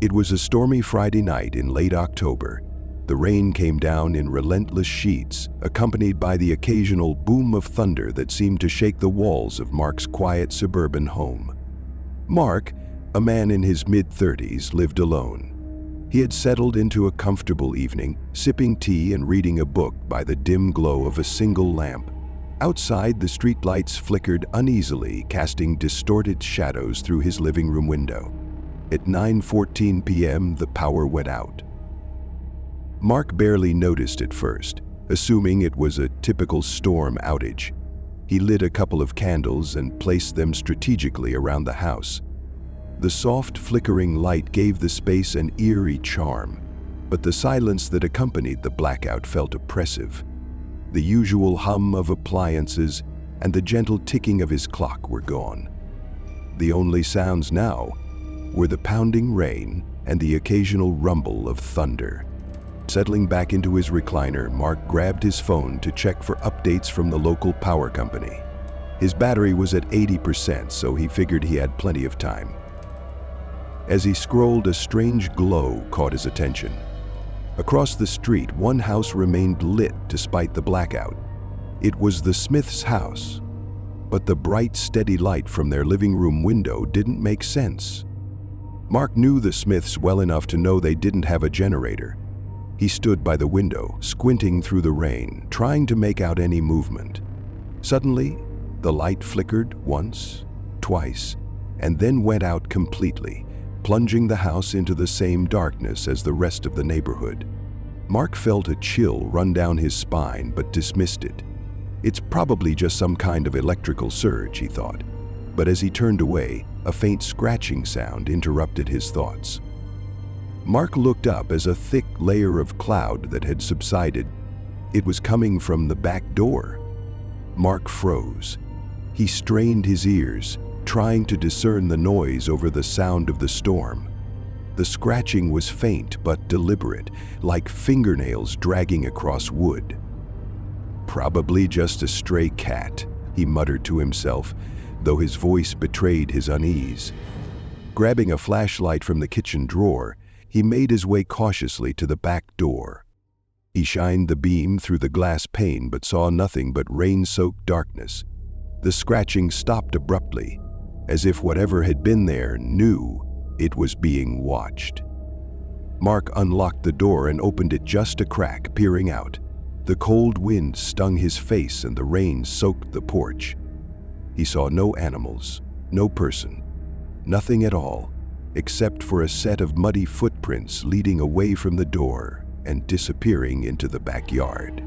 It was a stormy Friday night in late October. The rain came down in relentless sheets, accompanied by the occasional boom of thunder that seemed to shake the walls of Mark's quiet suburban home. Mark, a man in his mid-30s, lived alone. He had settled into a comfortable evening, sipping tea and reading a book by the dim glow of a single lamp. Outside, the streetlights flickered uneasily, casting distorted shadows through his living room window. At 9:14 p.m., the power went out. Mark barely noticed at first, assuming it was a typical storm outage. He lit a couple of candles and placed them strategically around the house. The soft, flickering light gave the space an eerie charm, but the silence that accompanied the blackout felt oppressive. The usual hum of appliances and the gentle ticking of his clock were gone. The only sounds now were the pounding rain and the occasional rumble of thunder. Settling back into his recliner, Mark grabbed his phone to check for updates from the local power company. His battery was at 80%, so he figured he had plenty of time. As he scrolled, a strange glow caught his attention. Across the street, one house remained lit despite the blackout. It was the Smiths' house, but the bright, steady light from their living room window didn't make sense. Mark knew the Smiths well enough to know they didn't have a generator. He stood by the window, squinting through the rain, trying to make out any movement. Suddenly, the light flickered once, twice, and then went out completely, plunging the house into the same darkness as the rest of the neighborhood. Mark felt a chill run down his spine, but dismissed it. It's probably just some kind of electrical surge, he thought. But as he turned away, a faint scratching sound interrupted his thoughts. Mark looked up as a thick layer of cloud that had subsided. It was coming from the back door. Mark froze. He strained his ears, trying to discern the noise over the sound of the storm. The scratching was faint but deliberate, like fingernails dragging across wood. "Probably just a stray cat," he muttered to himself, though his voice betrayed his unease. Grabbing a flashlight from the kitchen drawer, he made his way cautiously to the back door. He shined the beam through the glass pane but saw nothing but rain-soaked darkness. The scratching stopped abruptly, as if whatever had been there knew it was being watched. Mark unlocked the door and opened it just a crack, peering out. The cold wind stung his face and the rain soaked the porch. He saw no animals, no person, nothing at all, except for a set of muddy footprints leading away from the door and disappearing into the backyard.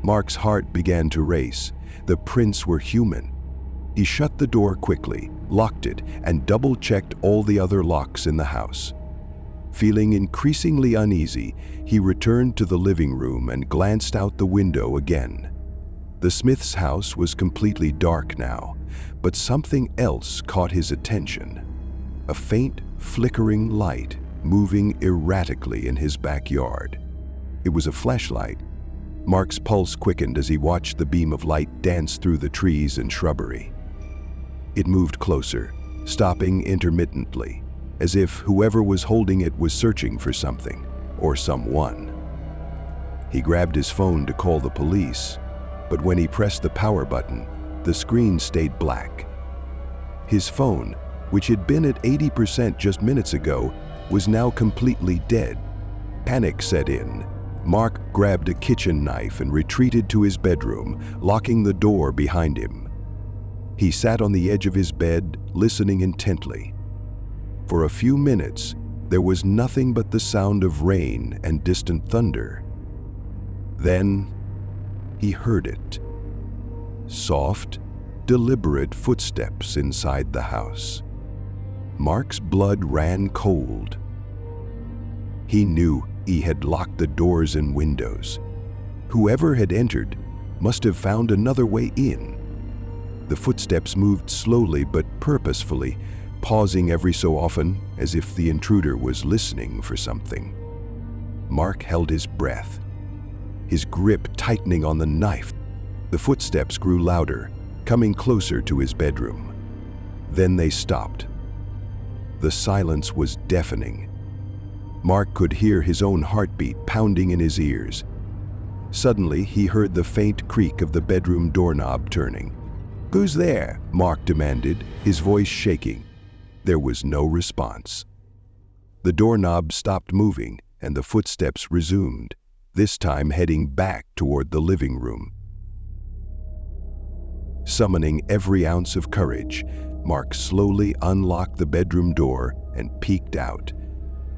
Mark's heart began to race. The prints were human. He shut the door quickly, locked it, and double-checked all the other locks in the house. Feeling increasingly uneasy, he returned to the living room and glanced out the window again. The Smiths' house was completely dark now, but something else caught his attention. A faint, flickering light moving erratically in his backyard. It was a flashlight. Mark's pulse quickened as he watched the beam of light dance through the trees and shrubbery. It moved closer, stopping intermittently, as if whoever was holding it was searching for something or someone. He grabbed his phone to call the police, but when he pressed the power button, the screen stayed black. His phone, which had been at 80% just minutes ago, was now completely dead. Panic set in. Mark grabbed a kitchen knife and retreated to his bedroom, locking the door behind him. He sat on the edge of his bed, listening intently. For a few minutes, there was nothing but the sound of rain and distant thunder. Then, he heard it. Soft, deliberate footsteps inside the house. Mark's blood ran cold. He knew he had locked the doors and windows. Whoever had entered must have found another way in. The footsteps moved slowly but purposefully, pausing every so often as if the intruder was listening for something. Mark held his breath, his grip tightening on the knife. The footsteps grew louder, coming closer to his bedroom. Then they stopped. The silence was deafening. Mark could hear his own heartbeat pounding in his ears. Suddenly, he heard the faint creak of the bedroom doorknob turning. "Who's there?" Mark demanded, his voice shaking. There was no response. The doorknob stopped moving, and the footsteps resumed, this time heading back toward the living room. Summoning every ounce of courage, Mark slowly unlocked the bedroom door and peeked out.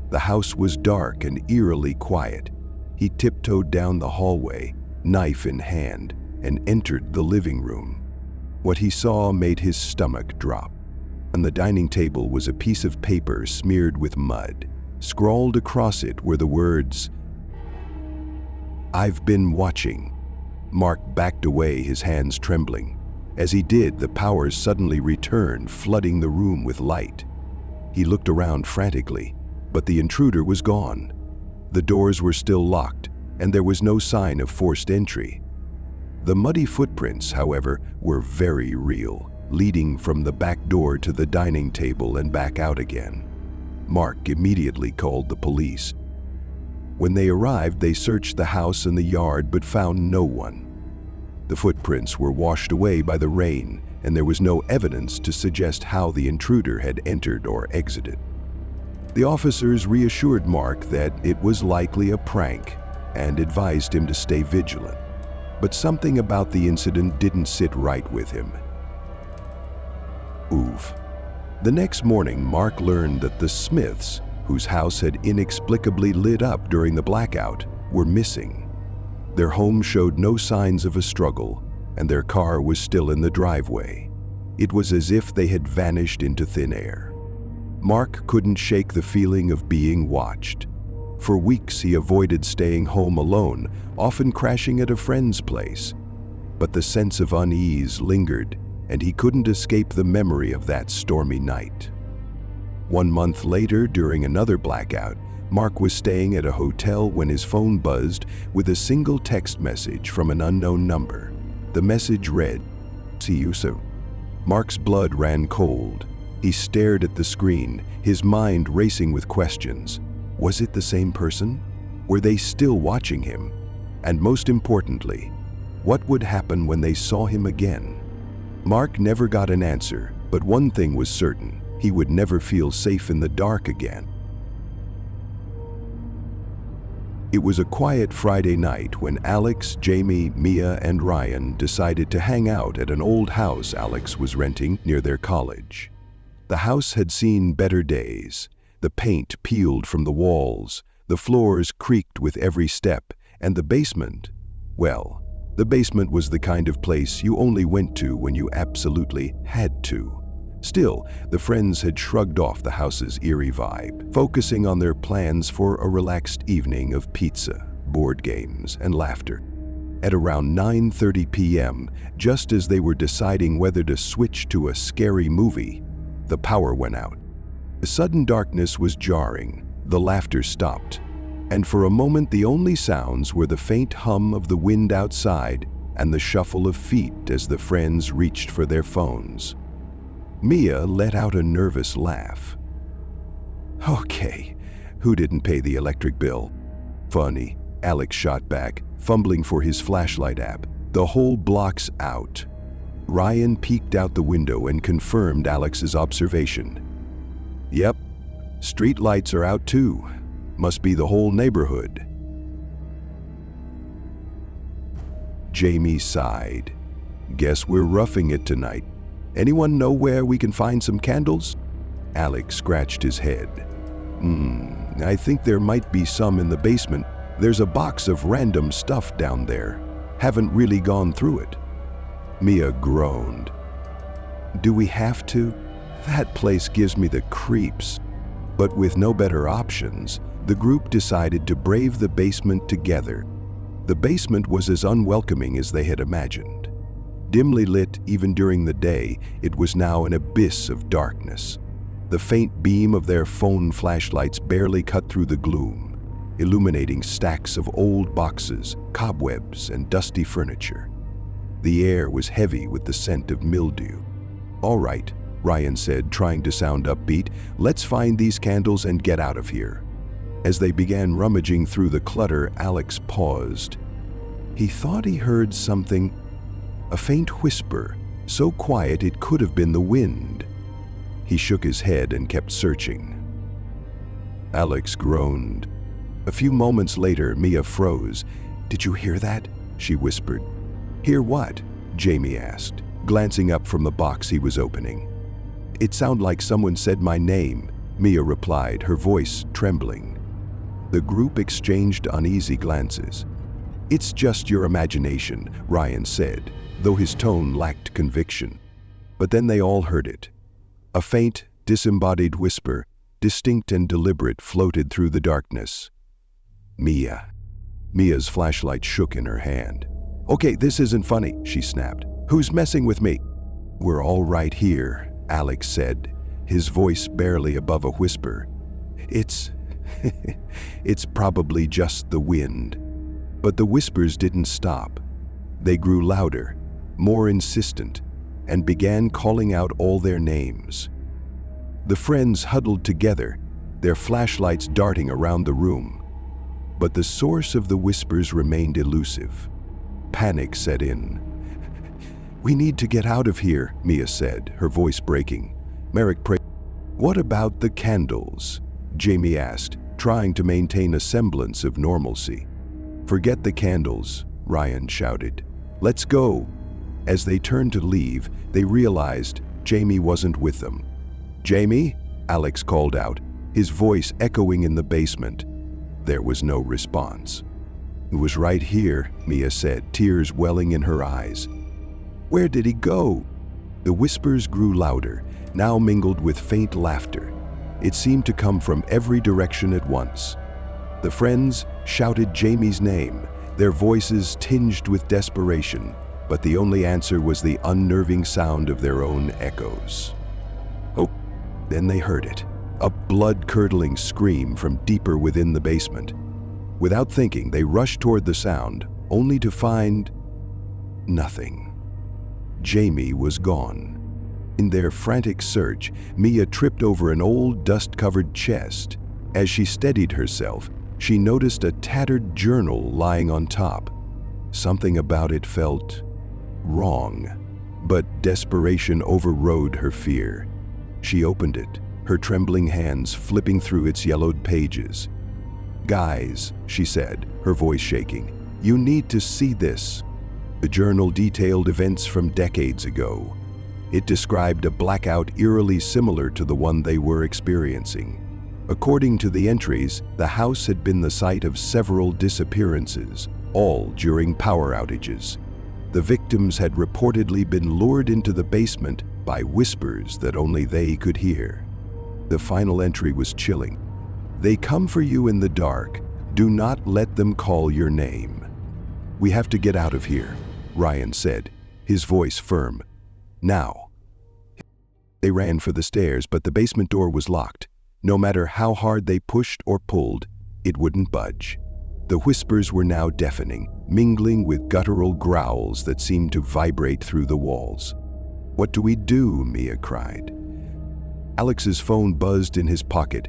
The house was dark and eerily quiet. He tiptoed down the hallway, knife in hand, and entered the living room. What he saw made his stomach drop. On the dining table was a piece of paper smeared with mud. Scrawled across it were the words, "I've been watching." Mark backed away, his hands trembling. As he did, the power suddenly returned, flooding the room with light. He looked around frantically, but the intruder was gone. The doors were still locked, and there was no sign of forced entry. The muddy footprints, however, were very real, leading from the back door to the dining table and back out again. Mark immediately called the police. When they arrived, they searched the house and the yard but found no one. The footprints were washed away by the rain, and there was no evidence to suggest how the intruder had entered or exited. The officers reassured Mark that it was likely a prank and advised him to stay vigilant. But something about the incident didn't sit right with him. Oof. The next morning, Mark learned that the Smiths, whose house had inexplicably lit up during the blackout, were missing. Their home showed no signs of a struggle, and their car was still in the driveway. It was as if they had vanished into thin air. Mark couldn't shake the feeling of being watched. For weeks, he avoided staying home alone, often crashing at a friend's place. But the sense of unease lingered, and he couldn't escape the memory of that stormy night. 1 month later, during another blackout, Mark was staying at a hotel when his phone buzzed with a single text message from an unknown number. The message read, "See you soon." Mark's blood ran cold. He stared at the screen, his mind racing with questions. Was it the same person? Were they still watching him? And most importantly, what would happen when they saw him again? Mark never got an answer, but one thing was certain: he would never feel safe in the dark again. It was a quiet Friday night when Alex, Jamie, Mia, and Ryan decided to hang out at an old house Alex was renting near their college. The house had seen better days. The paint peeled from the walls, the floors creaked with every step, and the basement, well, the basement was the kind of place you only went to when you absolutely had to. Still, the friends had shrugged off the house's eerie vibe, focusing on their plans for a relaxed evening of pizza, board games, and laughter. At around 9:30 p.m., just as they were deciding whether to switch to a scary movie, the power went out. The sudden darkness was jarring, the laughter stopped, and for a moment the only sounds were the faint hum of the wind outside and the shuffle of feet as the friends reached for their phones. Mia let out a nervous laugh. "Okay, who didn't pay the electric bill?" "Funny," Alex shot back, fumbling for his flashlight app. "The whole block's out." Ryan peeked out the window and confirmed Alex's observation. "Yep, street lights are out too. Must be the whole neighborhood." Jamie sighed. "Guess we're roughing it tonight. Anyone know where we can find some candles?" Alex scratched his head. I think there might be some in the basement. There's a box of random stuff down there. Haven't really gone through it." Mia groaned. "Do we have to? That place gives me the creeps." But with no better options, the group decided to brave the basement together. The basement was as unwelcoming as they had imagined. Dimly lit even during the day, it was now an abyss of darkness. The faint beam of their phone flashlights barely cut through the gloom, illuminating stacks of old boxes, cobwebs, and dusty furniture. The air was heavy with the scent of mildew. "All right," Ryan said, trying to sound upbeat, "let's find these candles and get out of here." As they began rummaging through the clutter, Alex paused. He thought he heard something, a faint whisper, so quiet it could have been the wind. He shook his head and kept searching. Alex groaned. A few moments later, Mia froze. "Did you hear that?" she whispered. "Hear what?" Jamie asked, glancing up from the box he was opening. "It sounded like someone said my name," Mia replied, her voice trembling. The group exchanged uneasy glances. "It's just your imagination," Ryan said, though his tone lacked conviction. But then they all heard it. A faint, disembodied whisper, distinct and deliberate, floated through the darkness. "Mia." Mia's flashlight shook in her hand. "Okay, this isn't funny," she snapped. "Who's messing with me?" "We're all right here," Alex said, his voice barely above a whisper. It's probably just the wind." But the whispers didn't stop. They grew louder, more insistent, and began calling out all their names. The friends huddled together, their flashlights darting around the room. But the source of the whispers remained elusive. Panic set in. "We need to get out of here," Mia said, her voice breaking. Merrick prayed. "What about the candles?" Jamie asked, trying to maintain a semblance of normalcy. "Forget the candles," Ryan shouted. "Let's go." As they turned to leave, they realized Jamie wasn't with them. "Jamie?" Alex called out, his voice echoing in the basement. There was no response. "It was right here," Mia said, tears welling in her eyes. "Where did he go?" The whispers grew louder, now mingled with faint laughter. It seemed to come from every direction at once. The friends shouted Jamie's name, their voices tinged with desperation, but the only answer was the unnerving sound of their own echoes. Oh, then they heard it. A blood-curdling scream from deeper within the basement. Without thinking, they rushed toward the sound, only to find nothing. Jamie was gone. In their frantic search, Mia tripped over an old, dust-covered chest. As she steadied herself, she noticed a tattered journal lying on top. Something about it felt wrong, but desperation overrode her fear. She opened it, her trembling hands flipping through its yellowed pages. "Guys," she said, her voice shaking, "you need to see this." The journal detailed events from decades ago. It described a blackout eerily similar to the one they were experiencing. According to the entries, the house had been the site of several disappearances, all during power outages. The victims had reportedly been lured into the basement by whispers that only they could hear. The final entry was chilling. "They come for you in the dark. Do not let them call your name." "We have to get out of here," Ryan said, his voice firm. "Now." They ran for the stairs, but the basement door was locked. No matter how hard they pushed or pulled, it wouldn't budge. The whispers were now deafening, mingling with guttural growls that seemed to vibrate through the walls. "What do we do?" Mia cried. Alex's phone buzzed in his pocket.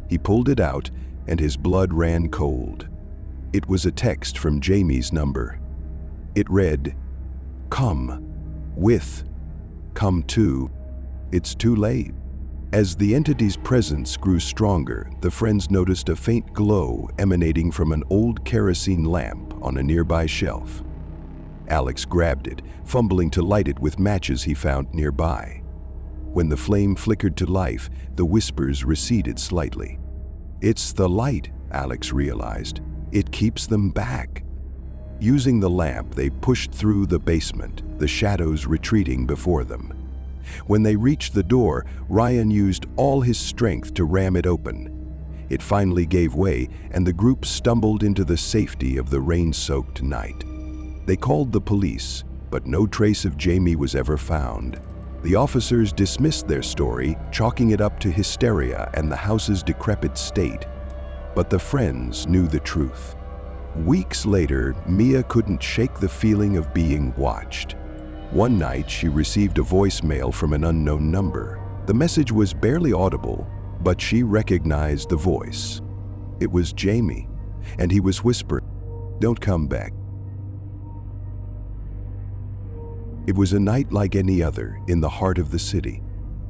He pulled it out, and his blood ran cold. It was a text from Jamie's number. It read, "Come to. It's too late." As the entity's presence grew stronger, the friends noticed a faint glow emanating from an old kerosene lamp on a nearby shelf. Alex grabbed it, fumbling to light it with matches he found nearby. When the flame flickered to life, the whispers receded slightly. "It's the light," Alex realized. "It keeps them back." Using the lamp, they pushed through the basement, the shadows retreating before them. When they reached the door, Ryan used all his strength to ram it open. It finally gave way, and the group stumbled into the safety of the rain-soaked night. They called the police, but no trace of Jamie was ever found. The officers dismissed their story, chalking it up to hysteria and the house's decrepit state. But the friends knew the truth. Weeks later, Mia couldn't shake the feeling of being watched. One night, she received a voicemail from an unknown number. The message was barely audible, but she recognized the voice. It was Jamie, and he was whispering, "Don't come back." It was a night like any other in the heart of the city.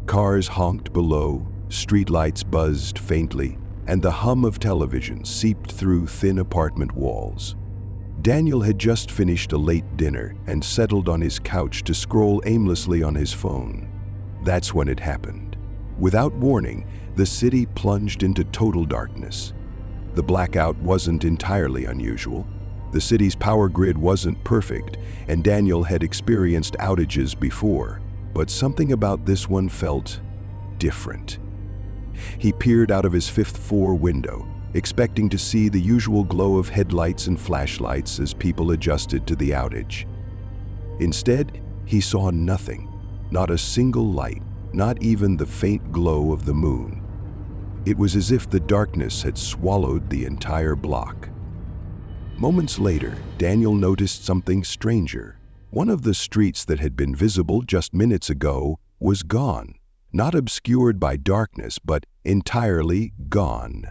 Cars honked below, streetlights buzzed faintly, and the hum of television seeped through thin apartment walls. Daniel had just finished a late dinner and settled on his couch to scroll aimlessly on his phone. That's when it happened. Without warning, the city plunged into total darkness. The blackout wasn't entirely unusual. The city's power grid wasn't perfect, and Daniel had experienced outages before, but something about this one felt different. He peered out of his fifth-floor window, expecting to see the usual glow of headlights and flashlights as people adjusted to the outage. Instead, he saw nothing, not a single light, not even the faint glow of the moon. It was as if the darkness had swallowed the entire block. Moments later, Daniel noticed something stranger. One of the streets that had been visible just minutes ago was gone. Not obscured by darkness, but entirely gone.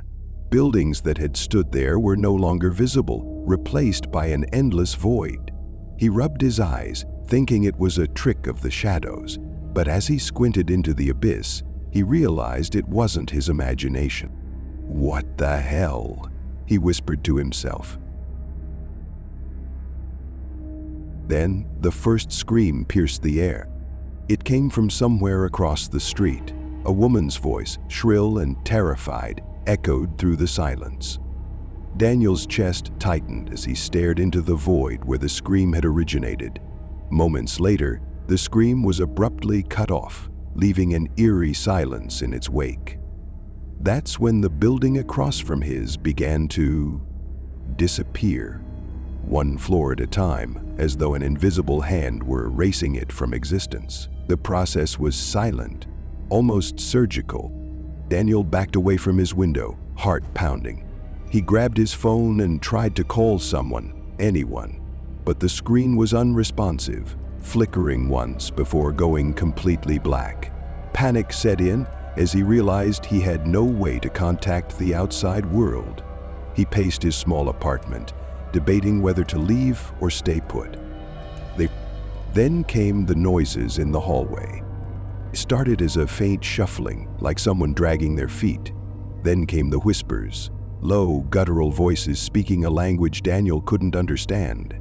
Buildings that had stood there were no longer visible, replaced by an endless void. He rubbed his eyes, thinking it was a trick of the shadows, but as he squinted into the abyss, he realized it wasn't his imagination. "What the hell?" he whispered to himself. Then, the first scream pierced the air. It came from somewhere across the street. A woman's voice, shrill and terrified, echoed through the silence. Daniel's chest tightened as he stared into the void where the scream had originated. Moments later, the scream was abruptly cut off, leaving an eerie silence in its wake. That's when the building across from his began to disappear, one floor at a time, as though an invisible hand were erasing it from existence. The process was silent, almost surgical. Daniel backed away from his window, heart pounding. He grabbed his phone and tried to call someone, anyone, but the screen was unresponsive, flickering once before going completely black. Panic set in as he realized he had no way to contact the outside world. He paced his small apartment, debating whether to leave or stay put. Then came the noises in the hallway. It started as a faint shuffling, like someone dragging their feet. Then came the whispers, low, guttural voices speaking a language Daniel couldn't understand.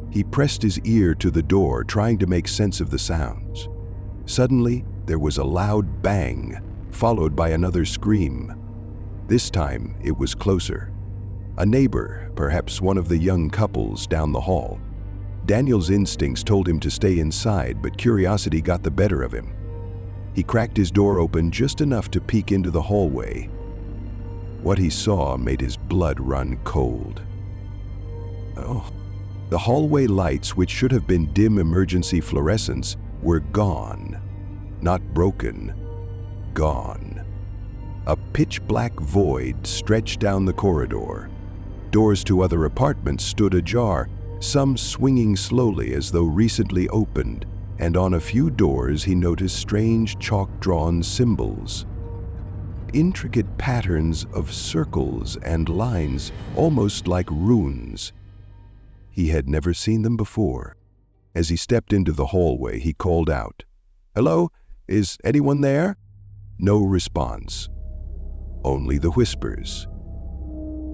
He pressed his ear to the door, trying to make sense of the sounds. Suddenly, there was a loud bang, followed by another scream. This time, it was closer. A neighbor, perhaps one of the young couples down the hall. Daniel's instincts told him to stay inside, but curiosity got the better of him. He cracked his door open just enough to peek into the hallway. What he saw made his blood run cold. Oh. The hallway lights, which should have been dim emergency fluorescents, were gone. Not broken, gone. A pitch-black void stretched down the corridor. Doors to other apartments stood ajar, some swinging slowly as though recently opened, and on a few doors he noticed strange chalk-drawn symbols. Intricate patterns of circles and lines, almost like runes. He had never seen them before. As he stepped into the hallway, he called out, "Hello? Is anyone there?" No response. Only the whispers.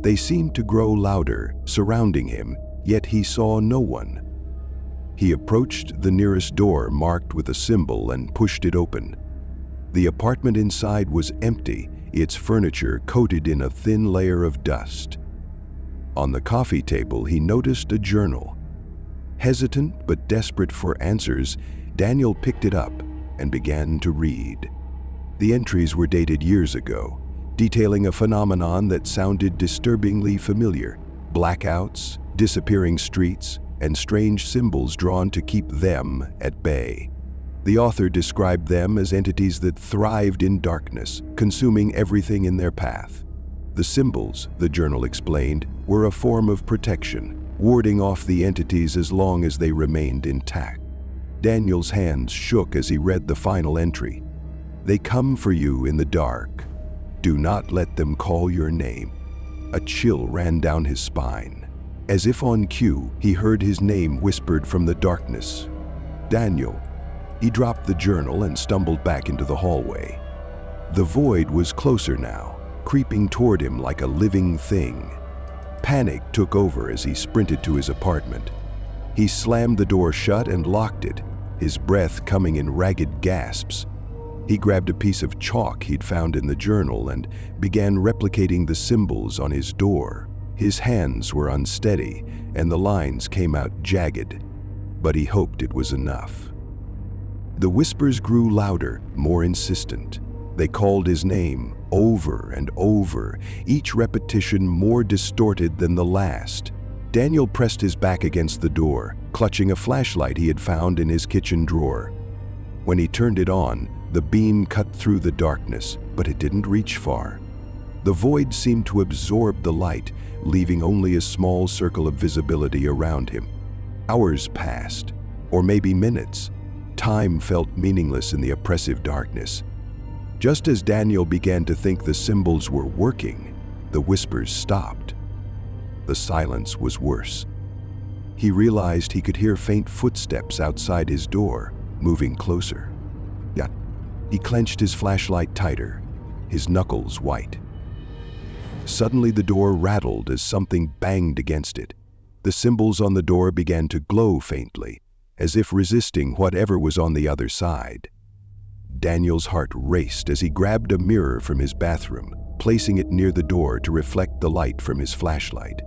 They seemed to grow louder, surrounding him, yet he saw no one. He approached the nearest door marked with a symbol and pushed it open. The apartment inside was empty, its furniture coated in a thin layer of dust. On the coffee table, he noticed a journal. Hesitant but desperate for answers, Daniel picked it up and began to read. The entries were dated years ago, detailing a phenomenon that sounded disturbingly familiar: blackouts, disappearing streets, and strange symbols drawn to keep them at bay. The author described them as entities that thrived in darkness, consuming everything in their path. The symbols, the journal explained, were a form of protection, warding off the entities as long as they remained intact. Daniel's hands shook as he read the final entry. "They come for you in the dark. Do not let them call your name. A chill ran down his spine. As if on cue, he heard his name whispered from the darkness. Daniel. He dropped the journal and stumbled back into the hallway. The void was closer now, creeping toward him like a living thing. Panic took over as he sprinted to his apartment. He slammed the door shut and locked it, his breath coming in ragged gasps. He grabbed a piece of chalk he'd found in the journal and began replicating the symbols on his door. His hands were unsteady, and the lines came out jagged, but he hoped it was enough. The whispers grew louder, more insistent. They called his name over and over, each repetition more distorted than the last. Daniel pressed his back against the door, clutching a flashlight he had found in his kitchen drawer. When he turned it on, the beam cut through the darkness, but it didn't reach far. The void seemed to absorb the light, leaving only a small circle of visibility around him. Hours passed, or maybe minutes. Time felt meaningless in the oppressive darkness. Just as Daniel began to think the symbols were working, the whispers stopped. The silence was worse. He realized he could hear faint footsteps outside his door, moving closer. He clenched his flashlight tighter, his knuckles white. Suddenly the door rattled as something banged against it. The symbols on the door began to glow faintly, as if resisting whatever was on the other side. Daniel's heart raced as he grabbed a mirror from his bathroom, placing it near the door to reflect the light from his flashlight.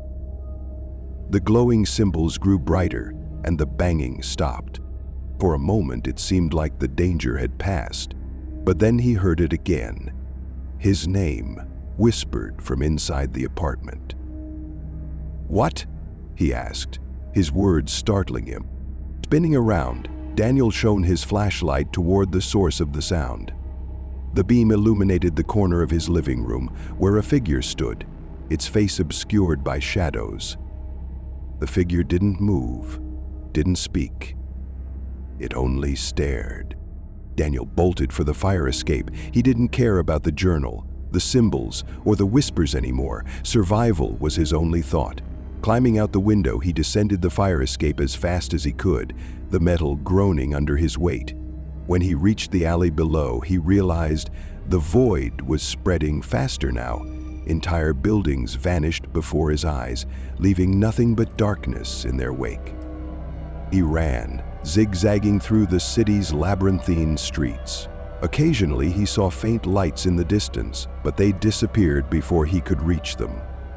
The glowing symbols grew brighter, and the banging stopped. For a moment it seemed like the danger had passed, but then he heard it again. His name, whispered from inside the apartment. "What?" he asked, his words startling him. Spinning around, Daniel shone his flashlight toward the source of the sound. The beam illuminated the corner of his living room, where a figure stood, its face obscured by shadows. The figure didn't move, didn't speak. It only stared. Daniel bolted for the fire escape. He didn't care about the journal, the symbols, or the whispers anymore. Survival was his only thought. Climbing out the window, he descended the fire escape as fast as he could, the metal groaning under his weight. When he reached the alley below, he realized the void was spreading faster now. Entire buildings vanished before his eyes, leaving nothing but darkness in their wake. He ran, zigzagging through the city's labyrinthine streets. Occasionally, he saw faint lights in the distance, but they disappeared before he could reach them.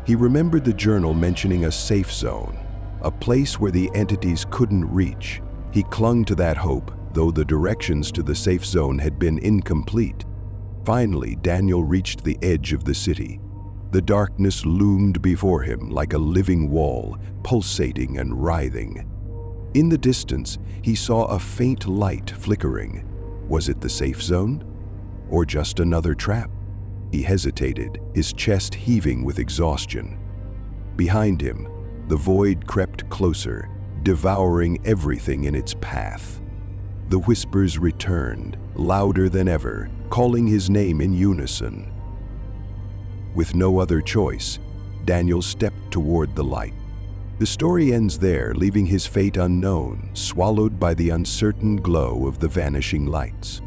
He remembered the journal mentioning a safe zone, a place where the entities couldn't reach. He clung to that hope, though the directions to the safe zone had been incomplete. Finally, Daniel reached the edge of the city. The darkness loomed before him like a living wall, pulsating and writhing. In the distance, he saw a faint light flickering. Was it the safe zone? Or just another trap? He hesitated, his chest heaving with exhaustion. Behind him, the void crept closer, devouring everything in its path. The whispers returned, louder than ever, calling his name in unison. With no other choice, Daniel stepped toward the light. The story ends there, leaving his fate unknown, swallowed by the uncertain glow of the vanishing lights.